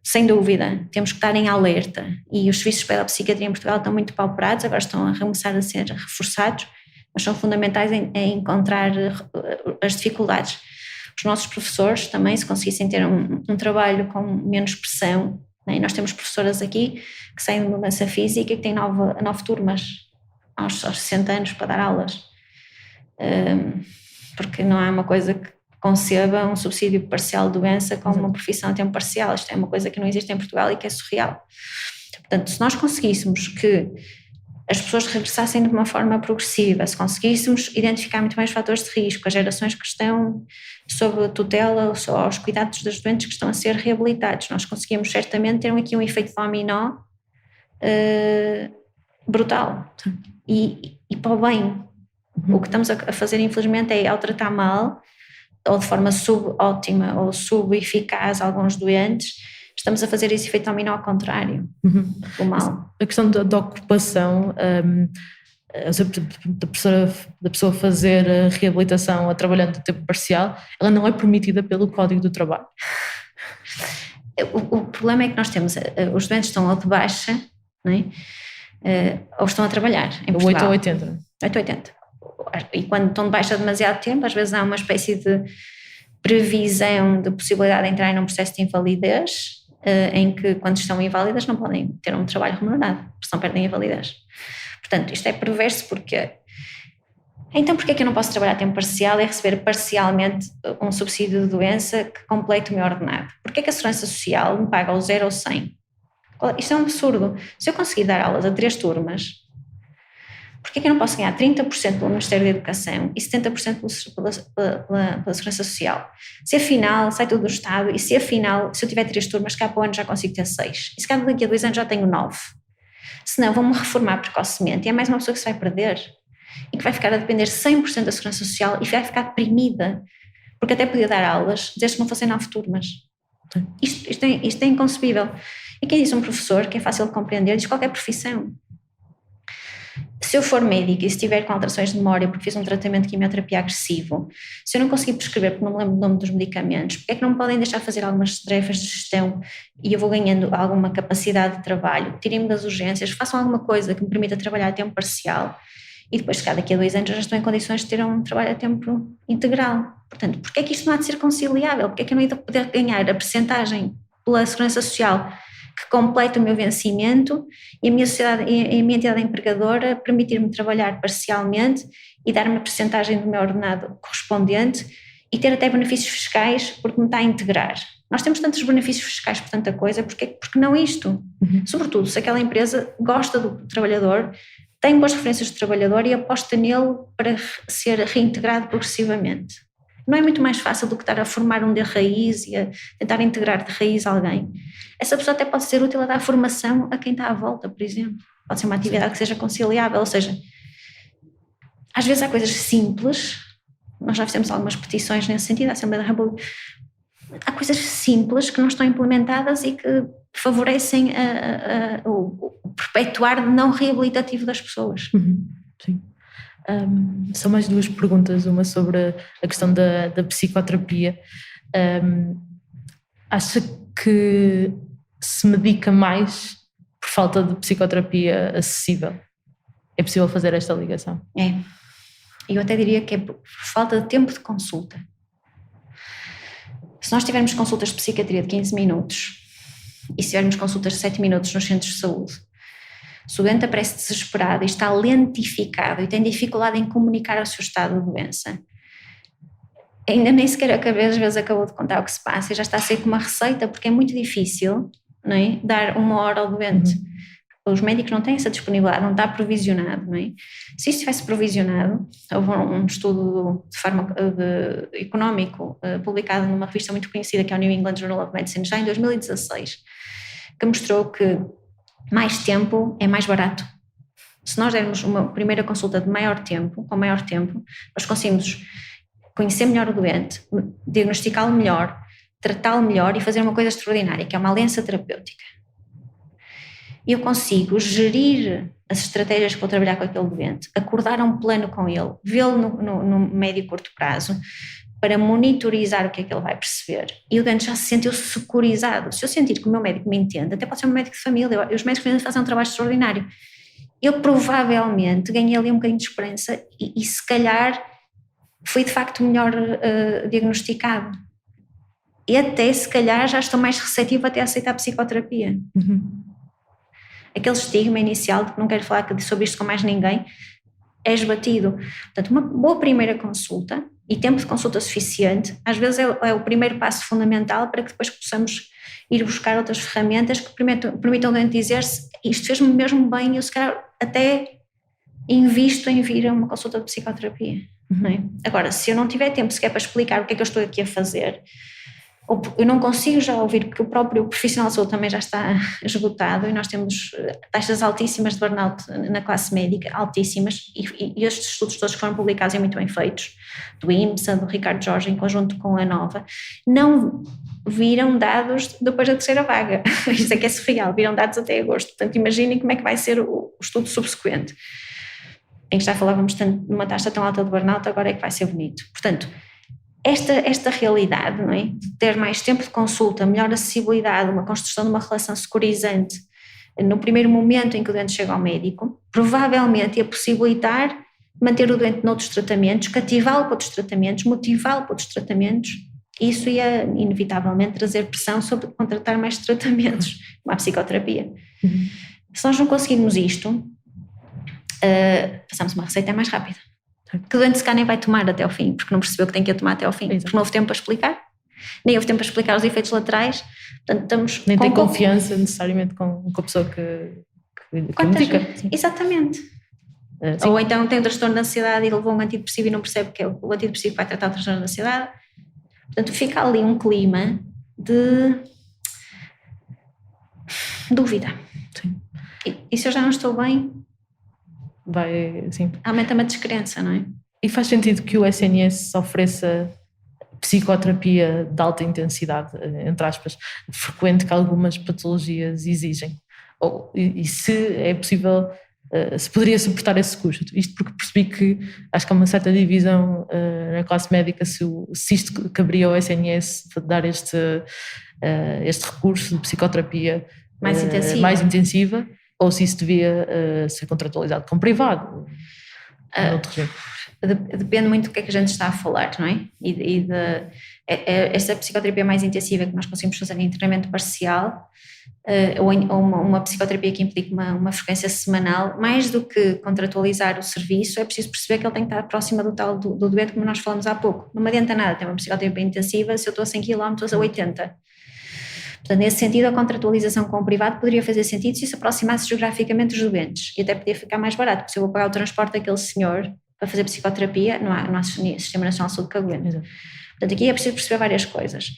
sem dúvida, temos que estar em alerta, e os serviços de pedopsiquiatria em Portugal estão muito pauperados, agora estão a começar a ser reforçados, mas são fundamentais em encontrar as dificuldades. Os nossos professores também, se conseguissem ter um trabalho com menos pressão, né? Nós temos professoras aqui que saem de mudança física e que têm 9 turmas aos 60 anos para dar aulas, porque não há uma coisa que conceba um subsídio parcial de doença como uma profissão a tempo parcial. Isto é uma coisa que não existe em Portugal e que é surreal. Portanto, se nós conseguíssemos que as pessoas regressassem de uma forma progressiva, se conseguíssemos identificar muito bem os fatores de risco, as gerações que estão sob tutela ou aos cuidados dos doentes que estão a ser reabilitados, nós conseguimos certamente ter aqui um efeito dominó brutal e para o bem. O que estamos a fazer, infelizmente, é ao tratar mal ou de forma subótima ou subeficaz alguns doentes, estamos a fazer esse efeito dominó ao contrário, do mal. A questão da ocupação, da pessoa fazer a reabilitação a trabalhando de tempo parcial, ela não é permitida pelo Código do Trabalho. O problema é que nós temos, os doentes estão ou de baixa, não é? Ou estão a trabalhar em Portugal. 8 ou 80. 8 ou 80. E quando estão de baixa demasiado tempo, às vezes há uma espécie de previsão de possibilidade de entrar num processo de invalidez, em que quando estão inválidas não podem ter um trabalho remunerado, porque senão perdem a invalidez. Portanto, isto é perverso porque... Então porquê é que eu não posso trabalhar a tempo parcial e receber parcialmente um subsídio de doença que complete o meu ordenado? Porquê é que a Segurança Social me paga o 0 ou 100? Isto é um absurdo. Se eu conseguir dar aulas a 3 turmas, porquê é que eu não posso ganhar 30% pelo Ministério da Educação e 70% pela Segurança Social? Se afinal sai tudo do Estado e se afinal, se eu tiver 3 turmas, cá para o ano já consigo ter 6. E se cá daqui a 2 anos já tenho 9. Senão vou-me reformar precocemente e é mais uma pessoa que se vai perder e que vai ficar a depender 100% da Segurança Social e vai ficar deprimida, porque até podia dar aulas desde que não fossem 9 turmas. Isto é inconcebível. E quem diz um professor, que é fácil de compreender, diz qualquer profissão. Se eu for médico e se estiver com alterações de memória porque fiz um tratamento de quimioterapia agressivo, se eu não conseguir prescrever porque não me lembro do nome dos medicamentos, porque é que não me podem deixar fazer algumas tarefas de gestão e eu vou ganhando alguma capacidade de trabalho? Tirem-me das urgências, façam alguma coisa que me permita trabalhar a tempo parcial e depois, se daqui a 2 anos, eu já estou em condições de ter um trabalho a tempo integral. Portanto, porque é que isto não há de ser conciliável? Porque é que eu não ia poder ganhar a percentagem pela Segurança Social que completa o meu vencimento e a minha sociedade, e a minha entidade empregadora permitir-me trabalhar parcialmente e dar-me a percentagem do meu ordenado correspondente e ter até benefícios fiscais porque me está a integrar. Nós temos tantos benefícios fiscais por tanta coisa, porque não isto? Sobretudo se aquela empresa gosta do trabalhador, tem boas referências do trabalhador e aposta nele para ser reintegrado progressivamente. Não é muito mais fácil do que estar a formar um de raiz e a tentar integrar de raiz alguém? Essa pessoa até pode ser útil a dar formação a quem está à volta, por exemplo. Pode ser uma atividade que seja conciliável, ou seja, às vezes há coisas simples, nós já fizemos algumas petições nesse sentido, a Assembleia da República, há coisas simples que não estão implementadas e que favorecem o perpetuar não reabilitativo das pessoas. Sim. São mais 2 perguntas, uma sobre a questão da psicoterapia. Acha que se medica mais por falta de psicoterapia acessível? É possível fazer esta ligação? É. Eu até diria que é por falta de tempo de consulta. Se nós tivermos consultas de psiquiatria de 15 minutos e se tivermos consultas de 7 minutos nos centros de saúde, se o doente aparece desesperado e está lentificado e tem dificuldade em comunicar o seu estado de doença, ainda nem sequer às vezes acabou de contar o que se passa e já está a ser com uma receita, porque é muito difícil, não é, dar 1 hora ao doente. Os médicos não têm essa disponibilidade, não está provisionado, não é? Se isso estivesse provisionado, houve um estudo económico publicado numa revista muito conhecida que é o New England Journal of Medicine já em 2016, que mostrou que mais tempo é mais barato. Se nós dermos uma primeira consulta de maior tempo, com maior tempo, nós conseguimos conhecer melhor o doente, diagnosticá-lo melhor, tratá-lo melhor e fazer uma coisa extraordinária, que é uma aliança terapêutica. E eu consigo gerir as estratégias que vou trabalhar com aquele doente, acordar um plano com ele, vê-lo no médio e curto prazo, para monitorizar o que é que ele vai perceber. E o doente já se sentiu securizado. Se eu sentir que o meu médico me entende, até pode ser um médico de família, os médicos de família fazem um trabalho extraordinário. Eu provavelmente ganhei ali um bocadinho de esperança e se calhar fui de facto melhor diagnosticado. E até se calhar já estou mais receptiva até a aceitar a psicoterapia. Aquele estigma inicial de que não quero falar sobre isto com mais ninguém é esbatido. Portanto, uma boa primeira consulta e tempo de consulta suficiente, às vezes é o primeiro passo fundamental para que depois possamos ir buscar outras ferramentas que permitam ao doente dizer-se isto fez-me mesmo bem, eu se calhar até invisto em vir a uma consulta de psicoterapia. Não é? Agora, se eu não tiver tempo sequer para explicar o que é que eu estou aqui a fazer, ou eu não consigo já ouvir, porque o próprio profissional de saúde também já está esgotado e nós temos taxas altíssimas de burnout na classe médica, altíssimas, e estes estudos todos que foram publicados e muito bem feitos, do IMSA, do Ricardo Jorge, em conjunto com a Nova, não viram dados depois da terceira vaga. Isto é que é surreal, viram dados até agosto. Portanto, imaginem como é que vai ser o estudo subsequente, em que já falávamos tanto de uma taxa tão alta de burnout, agora é que vai ser bonito. Portanto, esta realidade, não é? De ter mais tempo de consulta, melhor acessibilidade, uma construção de uma relação securizante no primeiro momento em que o doente chega ao médico, provavelmente ia possibilitar manter o doente noutros tratamentos, cativá-lo para outros tratamentos, motivá-lo para outros tratamentos. Isso ia inevitavelmente trazer pressão sobre contratar mais tratamentos, como a psicoterapia. Se nós não conseguirmos isto, passamos uma receita mais rápida, que o doente se calhar nem vai tomar até ao fim, porque não percebeu que tem que a tomar até ao fim. Exato. Porque não houve tempo para explicar, nem houve tempo para explicar os efeitos laterais. Portanto, estamos nem tem confiança necessariamente com a pessoa que medica. Exatamente. Ou então tem um transtorno de ansiedade e levou um antidepressivo e não percebe que é o antidepressivo que vai tratar o transtorno de ansiedade. Portanto, fica ali um clima de dúvida. Sim. E se eu já não estou bem, sim, aumenta-me a descrença, não é? E faz sentido que o SNS ofereça psicoterapia de alta intensidade, entre aspas, frequente, que algumas patologias exigem? E se é possível, se poderia suportar esse custo? Isto porque percebi que acho que há uma certa divisão na classe médica se isto caberia ao SNS dar este recurso de psicoterapia mais intensiva, ou se isso devia ser contratualizado com privado, noutro regime. Depende muito do que é que a gente está a falar, não é? Esta psicoterapia mais intensiva que nós conseguimos fazer em treinamento parcial, ou uma psicoterapia que implica uma frequência semanal, mais do que contratualizar o serviço, é preciso perceber que ele tem que estar próximo do tal do doente, como nós falamos há pouco. Não me adianta nada ter uma psicoterapia intensiva se eu estou a 100 km a 80. Portanto, nesse sentido, a contratualização com o privado poderia fazer sentido se se aproximasse geograficamente dos doentes, e até podia ficar mais barato, porque se eu vou pagar o transporte daquele senhor para fazer psicoterapia, não há Sistema Nacional de Saúde que aguente. Portanto, aqui é preciso perceber várias coisas.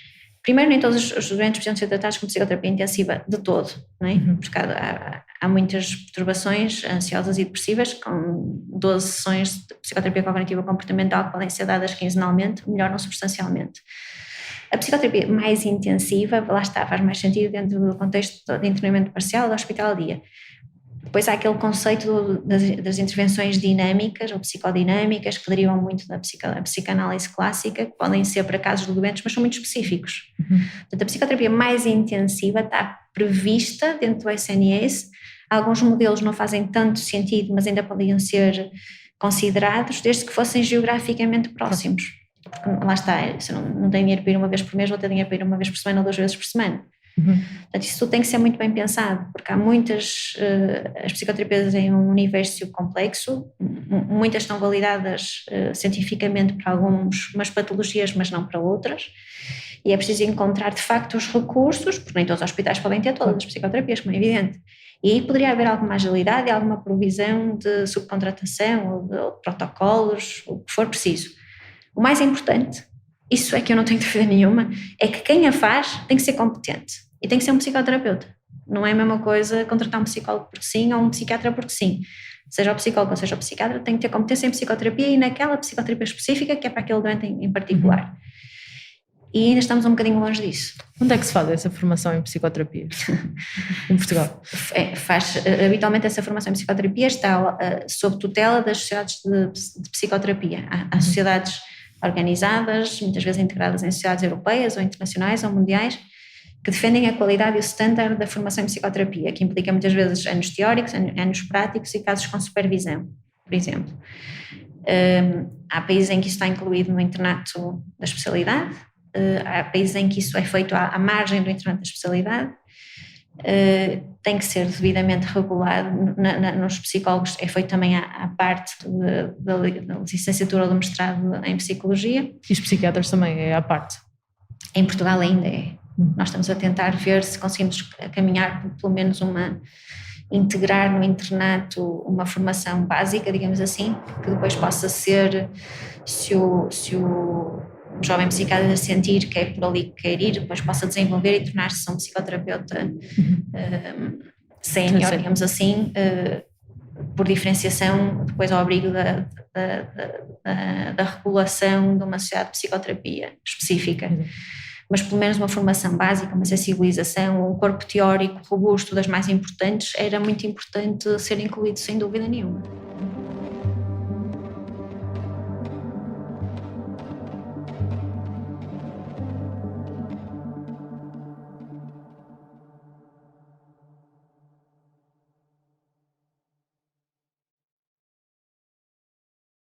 Primeiro, nem todos os doentes precisam ser tratados com psicoterapia intensiva de todo, não é? Porque há muitas perturbações ansiosas e depressivas com 12 sessões de psicoterapia cognitiva comportamental que podem ser dadas quinzenalmente, melhoram substancialmente. A psicoterapia mais intensiva, lá está, faz mais sentido dentro do contexto de internamento parcial do hospital dia. Depois há aquele conceito das intervenções dinâmicas ou psicodinâmicas que derivam muito da psicanálise clássica, que podem ser para casos de doentes, mas são muito específicos. Portanto, a psicoterapia mais intensiva está prevista dentro do SNS. Alguns modelos não fazem tanto sentido, mas ainda poderiam ser considerados, desde que fossem geograficamente próximos. Porque lá está, se eu não tenho dinheiro para ir uma vez por mês, vou ter dinheiro para ir uma vez por semana ou 2 vezes por semana. Portanto, isso tudo tem que ser muito bem pensado, porque há muitas, as psicoterapias têm um universo complexo, muitas estão validadas cientificamente para algumas patologias, mas não para outras, e é preciso encontrar de facto os recursos, porque nem todos os hospitais podem ter todas as psicoterapias, como é evidente, e aí poderia haver alguma agilidade e alguma provisão de subcontratação ou de protocolos, o que for preciso. O mais importante, isso é que eu não tenho dúvida nenhuma, é que quem a faz tem que ser competente e tem que ser um psicoterapeuta. Não é a mesma coisa contratar um psicólogo porque sim ou um psiquiatra porque sim. Seja o psicólogo ou seja o psiquiatra, tem que ter competência em psicoterapia e naquela psicoterapia específica que é para aquele doente em particular. E ainda estamos um bocadinho longe disso. Onde é que se faz essa formação em psicoterapia? Em Portugal? Habitualmente essa formação em psicoterapia está sob tutela das sociedades de psicoterapia. Há sociedades organizadas, muitas vezes integradas em sociedades europeias ou internacionais ou mundiais, que defendem a qualidade e o standard da formação em psicoterapia, que implica muitas vezes anos teóricos, anos práticos e casos com supervisão, por exemplo. Há países em que isso está incluído no internato da especialidade, há países em que isso é feito à margem do internato da especialidade, tem que ser devidamente regulado. Nos psicólogos é feito também à parte da licenciatura ou do mestrado em psicologia. E os psiquiatras também é à parte? Em Portugal ainda é. Nós estamos a tentar ver se conseguimos caminhar pelo menos integrar no internato uma formação básica, digamos assim, que depois possa ser, se o jovem psiquiatra sentir que é por ali que quer ir, depois possa desenvolver e tornar-se um psicoterapeuta sénior, digamos assim, por diferenciação, depois ao abrigo da regulação de uma sociedade de psicoterapia específica. Mas pelo menos uma formação básica, uma sensibilização, um corpo teórico robusto das mais importantes, era muito importante ser incluído, sem dúvida nenhuma.